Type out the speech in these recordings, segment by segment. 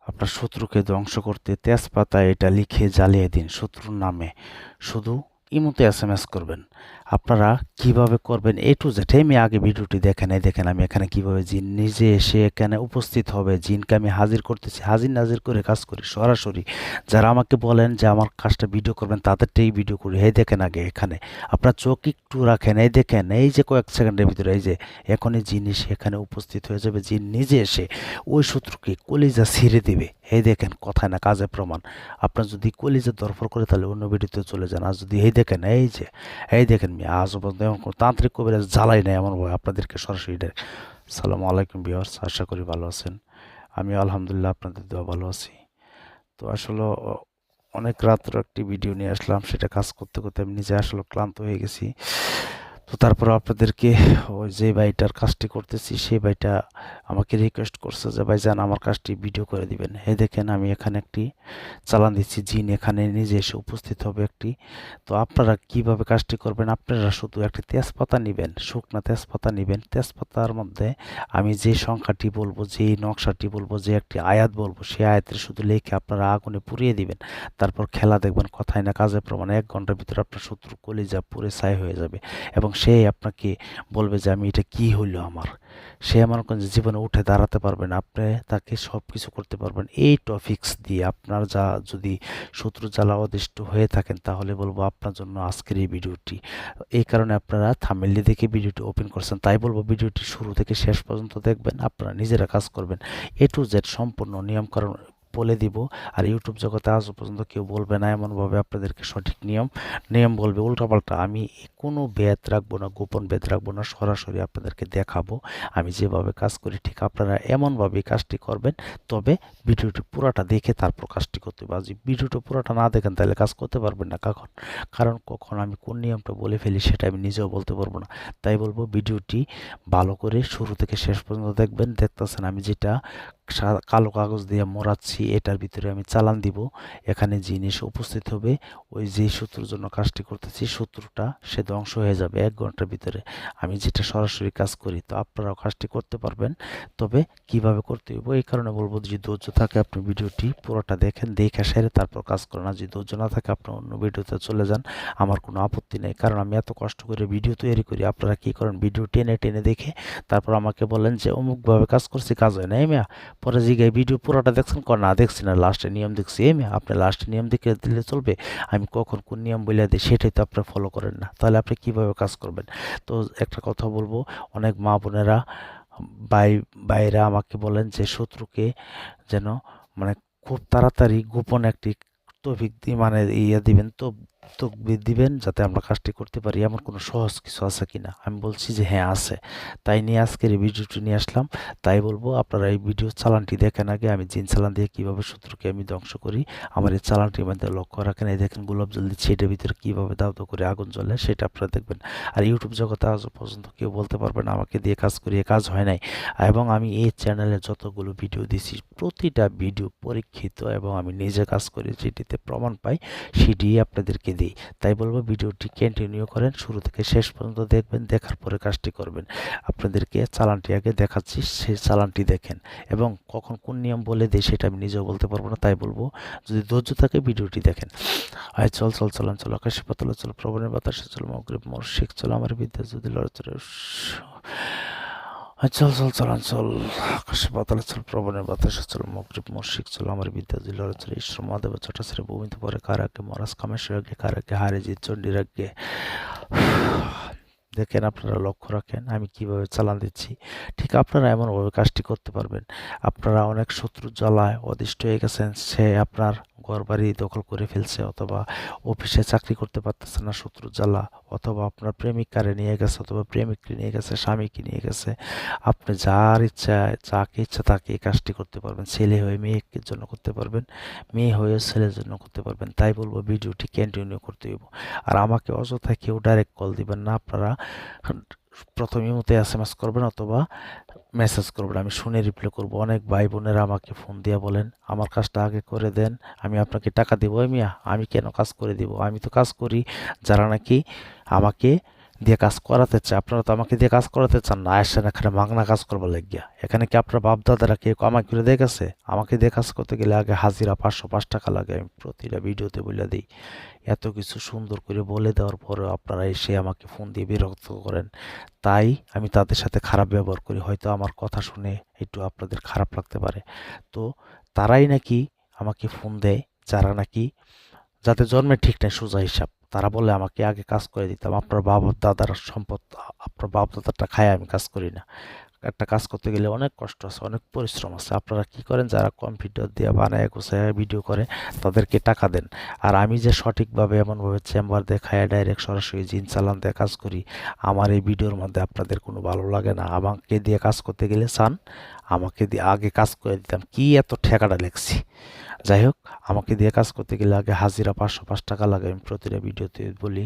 আপনার শত্রুকে ধ্বংস করতে তেজপাতায় এটা লিখে জ্বালিয়ে দিন শত্রুর নামে। শুধু ইমোতে এসএমএস করবেন। আপনারা কিভাবে করবেন এ টু জেড আমি আগে ভিডিওটি দেখেন। এই দেখেন আমি এখানে কিভাবে জিন নিজে এসে এখানে উপস্থিত হবে, জিনকে আমি হাজির করতেছি, হাজির নাজির করে কাজ করি সরাসরি। যারা আমাকে বলেন যে আমার কাজটা ভিডিও করবেন তাদেরটাই ভিডিও করি। এই দেখেন আগে এখানে আপনার চোখ একটু রাখেন, এই দেখেন এই যে কয়েক সেকেন্ডের ভিতরে এই যে এখনই জিন এসে এখানে উপস্থিত হয়ে যাবে। জিন নিজে এসে ওই শত্রুকে কলিজা ছিঁড়ে দিবে। এই দেখেন কথায় না কাজে প্রমাণ। আপনার যদি কলিজা দরফর করে তাহলে অন্য ভিডিওতে চলে যান। আর যদি এই দেখেন এই দেখেন মিয়া আজ পর্যন্ত এমন কোনো তান্ত্রিক কবিরাজ জ্বালাই নাই এমনভাবে আপনাদেরকে সরাসরি ডাইরেক্ট। সালামু আলাইকুম ভিউয়ার্স, আশা করি ভালো আছেন। আমি আলহামদুলিল্লাহ আপনাদের দোয়া ভালো আছি। তো আসলে অনেক রাত্র একটি ভিডিও নিয়ে আসলাম, সেটা কাজ করতে করতে আমি নিজে আসলে ক্লান্ত হয়ে গেছি। তো তারপর আপনাদেরকে ওই যে ভাইটার কাজটি করতেছি সেই ভাইটা আমাকে রিকোয়েস্ট করছে যে ভাইজান আমার কাজটি ভিডিও করে দিবেন। এই দেখেন আমি এখানে একটি চালান দিচ্ছি, জিন এখানে নিজে এসে উপস্থিত হবে একটি। তো আপনারা কিভাবে কাজটি করবেন, আপনারা শুধু একটি তেজপাতা নেবেন, শুকনা তেজপাতা নেবেন। তেজপাতার মধ্যে আমি যে সংখ্যাটি বলবো, যে নকশাটি বলবো, যে একটি আয়াত বলবো, সেই আয়াতের শুধু লিখে আপনারা আগুনে পুড়িয়ে দিবেন। তারপর খেলা দেখবেন কথায় না কাজে প্রমাণ। 1 ঘন্টার ভিতরে আপনার শত্রু কলিজা পুড়ে ছাই হয়ে যাবে এবং সে আপনাকে বলবে যে আমি এটা কি হইলো আমার। সে মনে করেন যে জীবনে উঠে দাঁড়াতে পারবেন, আপনি তাকে সব কিছু করতে পারবেন। এই টপিকস দিয়ে আপনার যা যদি শত্রু জ্বালা অদিষ্ট হয়ে থাকেন তাহলে বলবো আপনার জন্য আজকের এই ভিডিওটি। এই কারণে আপনারা থাম্বনেল দেখে ভিডিওটি ওপেন করছেন, তাই বলবো ভিডিওটি শুরু থেকে শেষ পর্যন্ত দেখবেন, আপনারা নিজেরা কাজ করবেন। এ টু জেড সম্পূর্ণ নিয়মকানুন বলে দিব। আর ইউটিউব জগতে আজও পর্যন্ত কেউ বলবে না এমনভাবে আপনাদেরকে সঠিক নিয়ম বলবে উল্টাপাল্টা। আমি কোনো বেদ রাখবো না, গোপন বেদ রাখবো না, সরাসরি আপনাদেরকে দেখাবো আমি যেভাবে কাজ করি ঠিক আপনারা এমনভাবেই কাজটি করবেন। তবে ভিডিওটি পুরাটা দেখে তারপর কাজটি করতে হবে। আর যদি ভিডিওটা পুরাটা না দেখেন তাহলে কাজ করতে পারবেন না। কারণ কখন আমি কোন নিয়মটা বলে ফেলি সেটা আমি নিজেও বলতে পারবো না। তাই বলবো ভিডিওটি ভালো করে শুরু থেকে শেষ পর্যন্ত দেখবেন। দেখতেছেন আমি যেটা কালো কাগজ দিয়ে মোড়াচ্ছি, এটার ভিতরে আমি চালান দিব। এখানে জিনিস উপস্থিত হবে। ওই যে শত্রুর জন্য কাজটি করতেছি শত্রুটা সে ধ্বংস হয়ে যাবে 1 ঘন্টার ভিতরে। আমি যেটা সরাসরি কাজ করি, তো আপনারাও কাজটি করতে পারবেন। তবে কিভাবে করতে হইব এই কারণে বলবো, যদি ধৈর্য থাকে আপনি ভিডিওটি পুরোটা দেখেন, দেখে সেরে তারপর কাজ করেন। আর যদি ধৈর্য না থাকে আপনি অন্য ভিডিওতে চলে যান, আমার কোনো আপত্তি নেই। কারণ আমি এত কষ্ট করে ভিডিও তৈরি করি, আপনারা কি করেন ভিডিও টেনে টেনে দেখে তারপর আমাকে বলেন যে অমুকভাবে কাজ করছি, কাজ হয় না। এই মিয়া পরে জিগাই ভিডিও পুরোটা দেখছেন, না দেখছি না, লাস্টে নিয়ম দেখছি। এই মিয়া আপনি লাস্টে নিয়ম দেখে দিলে চলবে? আমি কখন কোন নিয়ম বলে দিই সেটাই তো আপনারা ফলো করেন না, তাহলে আপনি কিভাবে কাজ করবেন? তো একটা কথা বলবো, অনেক মা বোনেরা ভাই ভাইরা আমাকে বলেন যে শত্রুকে যেন মানে খুব তাড়াতাড়ি গোপন একটি তৌফিক মানে দিবেন, তো তকবির দিবেন যাতে আমরা কাজটি করতে পারি। এমন কোনো সহজ কিছু আছে কিনা? আমি বলছি যে হ্যাঁ আছে। তাই নিয়ে আজকের এই ভিডিওটি নিয়ে আসলাম। তাই বলবো আপনারা এই ভিডিও চালানটি দেখেন আগে, আমি জিন চালান দিয়ে কিভাবে শত্রুকে আমি ধ্বংস করি। আমার এই চালানটির মধ্যে লক্ষ্য রাখেন। এই দেখেন গোলাপ জল দিচ্ছি, এটার ভিতরে কিভাবে দাউ দাউ করে আগুন জ্বলে সেটা আপনারা দেখবেন। আর ইউটিউব জগতে আজও পর্যন্ত কেউ বলতে পারবে না আমাকে দিয়ে কাজ করিয়ে কাজ হয় নাই। এবং আমি এই চ্যানেলে যতগুলো ভিডিও দিছি প্রতিটা ভিডিও পরীক্ষিত এবং আমি নিজে কাজ করি, যেটিতে প্রমাণ পাই সেটি আপনাদেরকে দিই। তাই বলবো ভিডিওটি কন্টিনিউ করেন, শুরু থেকে শেষ পর্যন্ত দেখবেন, দেখার পরে কাজটি করবেন। আপনাদেরকে চালানটি আগে দেখাচ্ছি, সেই চালানটি দেখেন এবং কখন কোন নিয়ম বলে দেয় সেটা আমি নিজেও বলতে পারবো না। তাই বলবো যদি ধৈর্য থাকে ভিডিওটি দেখেন। আয় চল চল চলান চল, আকাশে পাতালে চল, প্রবণের বাতাসে চল, মগরিব মর্শিক চল, আমার বিদ্যা যদি লড়চড়ে চল চল চলান চল, আকাশে পাতালে চল, প্রবণের বাতাসে চল, মগরিব মর্শিক চল, আমার বিদ্যা যদি লড়চড়ে, ঈশ্বর মহাদেব ছোটা ছেড়ে ভূমিতে পরে কার আগে, মহারাজ কামেশ্বর আগে, কার আগে, হারে জিৎ চণ্ডীর আগে। দেখেন আপনারা লক্ষ্য রাখেন আমি কিভাবে চালান দিচ্ছি, ঠিক আপনারা এমনভাবে কাজটি করতে পারবেন। আপনারা অনেক শত্রু জ্বালায় অদিষ্ট হয়ে গেছেন, সে আপনার ঘরবাড়ি দখল করে ফেলছে, অথবা অফিসে চাকরি করতে পারতেছে না শত্রু জ্বালা, অথবা আপনার প্রেমিকারে নিয়ে গেছে, অথবা প্রেমিককে নিয়ে গেছে, স্বামীকে নিয়ে গেছে। আপনি যার ইচ্ছা যাকে ইচ্ছা তাকে এই কাজটি করতে পারবেন। ছেলে হয়ে মেয়ের জন্য করতে পারবেন, মেয়ে হয়ে ছেলের জন্য করতে পারবেন। তাই বলবো ভিডিওটি কন্টিনিউ করতে হইব। আর আমাকে অযথা কেউ ডাইরেক্ট কল দিবেন না, আপনারা প্রথমে মতো এসএমএস করবেন অথবা মেসেজ করবেন, আমি শুনে রিপ্লাই করব। অনেক ভাই বোনেরা আমাকে ফোন দিয়ে বলেন আমার কাজটা আগে করে দেন, আমি আপনাকে টাকা দিব। ওই মিয়া আমি কেন কাজ করে দিব? আমি তো কাজ করি যারা নাকি আমাকে দিয়ে কাজ করাতে চায়। আপনারা তো আমাকে দিয়ে কাজ করাতে চান না, আসেন এখানে মাগনা কাজ করবার লাগিয়া। এখানে কি আপনার বাপ দাদারা কেউ কামাই করে দেখেছে? আমাকে দিয়ে কাজ করতে গেলে আগে হাজিরা 505 টাকা লাগে, আমি প্রতিটা ভিডিওতে বলে দিই। এত কিছু সুন্দর করে বলে দেওয়ার পরেও আপনারা এসে আমাকে ফোন দিয়ে বিরক্ত করেন, তাই আমি তাদের সাথে খারাপ ব্যবহার করি। হয়তো আমার কথা শুনে একটু আপনাদের খারাপ লাগতে পারে। তো তারাই নাকি আমাকে ফোন দেয়, যারা নাকি যাদের জন্মের ঠিক নাই, সোজা হিসাব। তারা বলে আমাকে আগে কাজ করে দিতাম, আপনার বাবা দাদার সম্পদ, আপনার বাপ দাদারটা খায় আমি কাজ করি না। একটা কাজ করতে গেলে অনেক কষ্ট আছে, অনেক পরিশ্রম আছে। আপনারা কি করেন, যারা কম্পিউটার দিয়ে বানায় গোছায় ভিডিও করে তাদেরকে টাকা দেন। আর আমি যে সঠিকভাবে এমনভাবে চেম্বার দেখায় ডাইরেক্ট সরাসরি জিন চালান দিয়ে কাজ করি, আমার এই ভিডিওর মধ্যে আপনাদের কোনো ভালো লাগে না। আমাকে দিয়ে কাজ করতে গেলে চান আমাকে দিয়ে আগে কাজ করে দিতাম, কি এত ঠেকাটা লেগছি। যাই হোক, আমাকে দিয়ে কাজ করতে গেলে আগে হাজিরা 505 টাকা লাগে, আমি প্রতিটা ভিডিওতে বলি।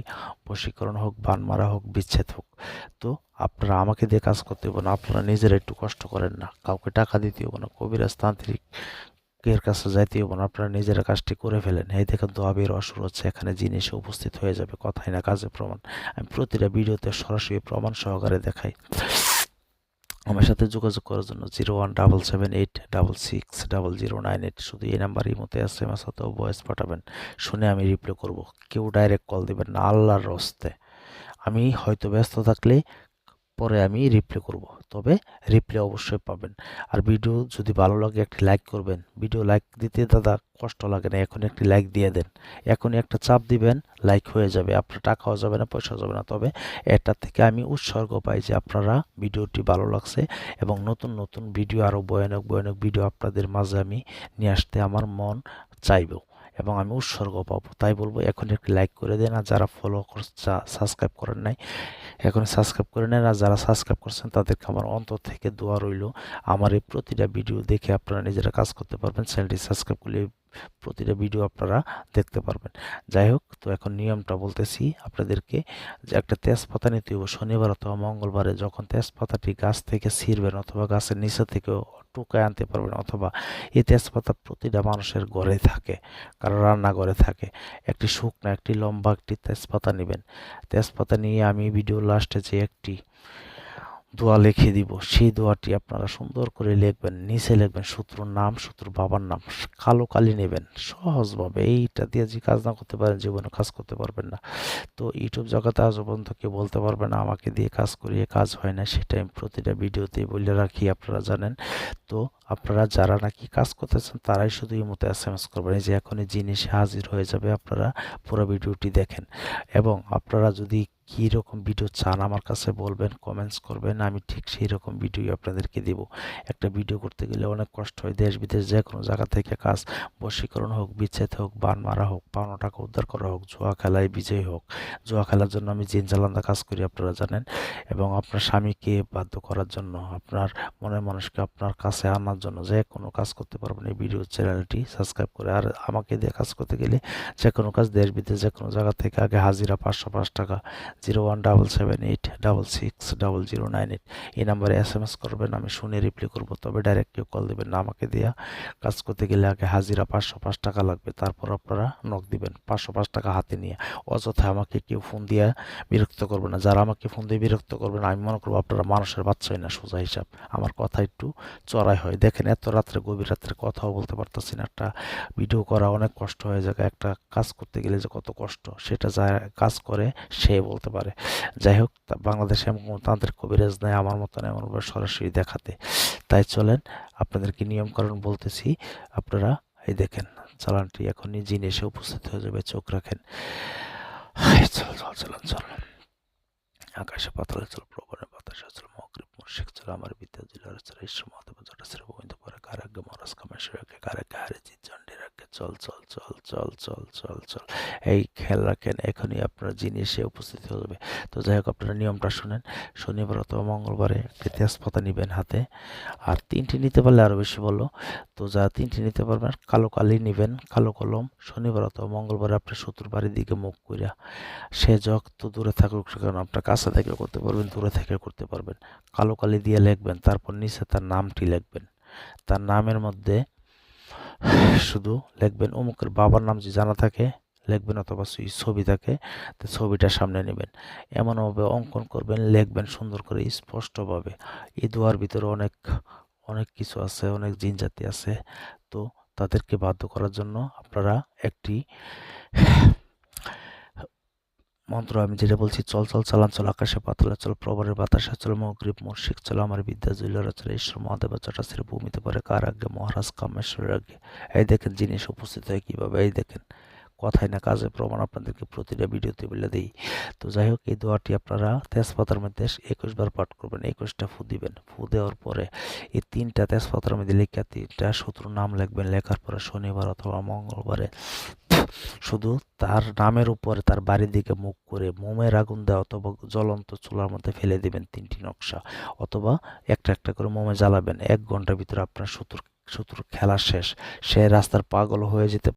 বশীকরণ হোক, বান মারা হোক, বিচ্ছেদ হোক। তো আপনারা আমাকে দিয়ে কাজ করতে হবে না, আপনারা নিজেরা একটু কষ্ট করেন না, কাউকে টাকা দিতে হবে না, কবিরাজ তান্ত্রিক এর কাছে যাইতে হবে না, আপনারা নিজেরা কাজটি করে ফেলেন। এই দেখেন তো আবির অসুর হচ্ছে, এখানে জিনিসে উপস্থিত হয়ে যাবে, কথাই না কাজে প্রমাণ। আমি প্রতিটা ভিডিওতে সরাসরি প্রমাণ সহকারে দেখাই। আমার সাথে যোগাযোগ করার জন্য 017786600988, শুধু এই নাম্বারের মতো SMS অথবা ভয়েস পাঠাবেন, শুনে আমি রিপ্লাই করব। কেউ ডাইরেক্ট কল দিবেন না, আল্লাহর রস্তে। আমি হয়তো ব্যস্ত থাকলে পরে আমি রিপ্লাই করব, তবে রিপ্লাই অবশ্যই পাবেন। আর ভিডিও যদি ভালো লাগে একটি লাইক করবেন। ভিডিও লাইক দিতে দাদা কষ্ট লাগে না, এখন একটি লাইক দিয়ে দেন, এখনই একটা চাপ দিবেন, লাইক হয়ে যাবে। আপনার টাকাও যাবে না, পয়সাও যাবে না, তবে এটা থেকে আমি উৎসর্গ পাই যে আপনারা ভিডিওটি ভালো লাগছে, এবং নতুন নতুন ভিডিও, আরও ভয়ানক ভয়ানক ভিডিও আপনাদের মাঝে আমি নিয়ে আসতে আমার মন চাইব, এবং আমি উৎসর্গ পাবো। তাই বলবো এখন একটি লাইক করে দেন। আর যারা ফলো করছে, সাবস্ক্রাইব করেন নাই, এখন সাবস্ক্রাইব করে নেন। আর যারা সাবস্ক্রাইব করছেন তাদেরকে আমার অন্তর থেকে দোয়া রইল, আমার এই প্রতিটা ভিডিও দেখে আপনারা নিজেরা কাজ করতে পারবেন। চ্যানেলটি সাবস্ক্রাইব করলে প্রতিটা ভিডিও আপনারা দেখতে পারবেন। যাই হোক, তো এখন নিয়মটা বলতেছি আপনাদেরকে, যে একটা তেজপাতা নিতে হবে শনিবার অথবা মঙ্গলবারে। যখন তেজপাতাটি গাছ থেকে ছিঁড়বেন অথবা গাছের নিচে থেকেও টুকায় আনতে পারবেন, অথবা এই তেজপাতা প্রতিটা মানুষের ঘরে থাকে, কারো রান্নাঘরে থাকে। একটি শুকনো, একটি লম্বা একটি তেজপাতা নেবেন। তেজপাতা নিয়ে আমি ভিডিও লাস্টে যে একটি দোয়া লিখে দিব, সেই দোয়াটি আপনারা সুন্দর করে লিখবেন। নিচে লিখবেন শত্রুর নাম, শত্রুর বাবার নাম, কালো কালি নেবেন। সহজভাবে এইটা দিয়ে যে কাজ না করতে পারেন, জীবনে কাজ করতে পারবেন না। তো ইউটিউব জগতে আজও পর্যন্ত কেউ বলতে পারবে না আমাকে দিয়ে কাজ করিয়ে কাজ হয় না, সেটা আমি প্রতিটা ভিডিওতেই বলে রাখি, আপনারা জানেন। তো আপনারা যারা নাকি কাজ করতেছেন তারাই শুধু এই মতো SMS করবেন, এই যে এখনই জিনিস হাজির হয়ে যাবে। আপনারা পুরো ভিডিওটি দেখেন, এবং আপনারা যদি কী রকম ভিডিও চান আমার কাছে বলবেন, কমেন্টস করবেন, আমি ঠিক সেই রকম ভিডিও আপনাদেরকে দিব। একটা ভিডিও করতে গেলে অনেক কষ্ট হয়, দেশ বিদেশ যে কোনো জায়গা থেকে কাজ, বশীকরণ হোক, বিচ্ছেদ হোক, বান মারা হোক, পাওনা টাকা উদ্ধার করা হোক, জুয়া খেলায় বিজয়ী হোক। জুয়া খেলার জন্য আমি জিন জালান্দা কাজ করি, আপনারা জানেন। এবং আপনার স্বামীকে বাধ্য করার জন্য, আপনার মনের মানুষকে আপনার কাছে আনার জন্য যে কোনো কাজ করতে পারবেন এই ভিডিও চ্যানেলটি সাবস্ক্রাইব করে। আর আমাকে দিয়ে কাজ করতে গেলে যে কোনো কাজ, দেশ বিদেশ যে কোনো জায়গা থেকে আগে হাজিরা 505 টাকা। 017786600988 এই নাম্বারে SMS করবেন, আমি শুনে রিপ্লাই করব, তবে ডাইরেক্ট কেউ কল দেবেন না। আমাকে দিয়া কাজ করতে গেলে আগে হাজিরা 505 টাকা লাগবে, তারপর আপনারা নক দিবেন 505 টাকা হাতে নিয়ে। অযথা আমাকে কেউ ফোন দিয়ে বিরক্ত করবে না। যারা আমাকে ফোন দিয়ে বিরক্ত করবেন, আমি মনে করবো আপনারা মানুষের বাচ্চাই না, সোজা হিসাব। আমার কথা একটু চড়াই হয়। দেখেন এত রাত্রে, গভীর রাত্রে কথাও বলতে পারতেছি না, একটা ভিডিও করা অনেক কষ্ট হয়ে যায়। একটা কাজ করতে গেলে যে কত কষ্ট, সেটা যা কাজ করে সে বলতে পারে। যাই হোক, বাংলাদেশে এমন কোনো তান্ত্রিক কবিরাজ নাই আমার মতন এমনভাবে সরাসরি দেখাতে। তাই চলেন আপনাদেরকে নিয়মকানুন বলতেছি, আপনারা এই দেখেন চালানটি এখনই জিন এসে উপস্থিত হয়ে যাবে, চোখ রাখেন। চল চল চলুন চল, আকাশে পাতালে চল, প্রবণে বাতাসে চল, মগ্রিব মুর্শিক চল, আমার বিদ্যা জেলার চল, ঈশ্বর মহাদেব জটাশ্রী গোবিন্দ পরে কারাগ্য মহারাজ কামেশ্বরকে কারাগ্য হারে জিৎ চণ্ডী রাখে। চল চল চল চল চল চল চল, এই খেয়াল রাখেন, এখনই আপনার জিনিস এসে উপস্থিত হয়ে যাবে। তো যাই হোক, আপনারা নিয়মটা শুনেন। শনিবার অথবা মঙ্গলবারে একটি তেজপাতা নিবেন হাতে, আর 3টি নিতে পারলে আরও বেশি বলো। তো যা 3টি নিতে পারবেন, কালো কালি নিবেন, কালো কলম। শনিবার অথবা মঙ্গলবারে আপনার শত্রুর বাড়ির দিকে মুখ কইরা, সে যত দূরে থাকুক কারণ আপনার কাছে থেকে করতে পারবেন, দূরে থেকে করতে পারবেন। কালো কালি দিয়ে লিখবেন, তারপর নিচে তার নামটি লিখবেন। তার নামের মধ্যে শুধু লিখবেন অমুকের বাবার নাম যদি জানা থাকে লিখবেন, অথবা ছবি থাকে তো ছবিটা সামনে নেবেন, এমনভাবে অঙ্কন করবেন, লিখবেন সুন্দর করে স্পষ্টভাবে। এই দোয়ার ভিতরে অনেক অনেক কিছু আছে, অনেক জিন জাতি আছে। তো তাদেরকে বাধ্য করার জন্য আপনারা একটি মন্ত্র আমি যেটা বলছি, চল চল চালান চল, আকাশে পাতলে চল, প্রবারের বাতাসে চল, মগ্রীব মুর্শিক চল, আমার বিদ্যা জুইলরা চলে, ঈশ্বর মহাদেব জটাশ্রী ভূমিতে পড়ে কার আগে, মহারাজ কামেশ্বরের আগে। এই দেখেন জিনিস উপস্থিত হয় কিভাবে, এই দেখেন কথায় না কাজে প্রমাণ আপনাদেরকে প্রতিটা ভিডিওতে বলে দিই। তো যাই হোক, এই দোয়াটি আপনারা তেজপাতার মধ্যে 21 বার পাঠ করবেন, 21টা ফু দিবেন। ফু দেওয়ার পরে এই 3টা তেজপাতার মধ্যে লেখা 3টা শত্রুর নাম লিখবেন। লেখার পরে শনিবার অথবা মঙ্গলবারে শুধু তার নামের উপরে তার বাড়ির দিকে মুখ করে মোমের আগুন দেওয়া অথবা জ্বলন্ত চুলার মধ্যে ফেলে দিবেন 3টি নকশা, অথবা একটা একটা করে মোমে জ্বালাবেন। 1 ঘন্টার ভিতরে আপনার শত্রুর খেলা শেষ। সে রাস্তার পাগল হয়ে যেতে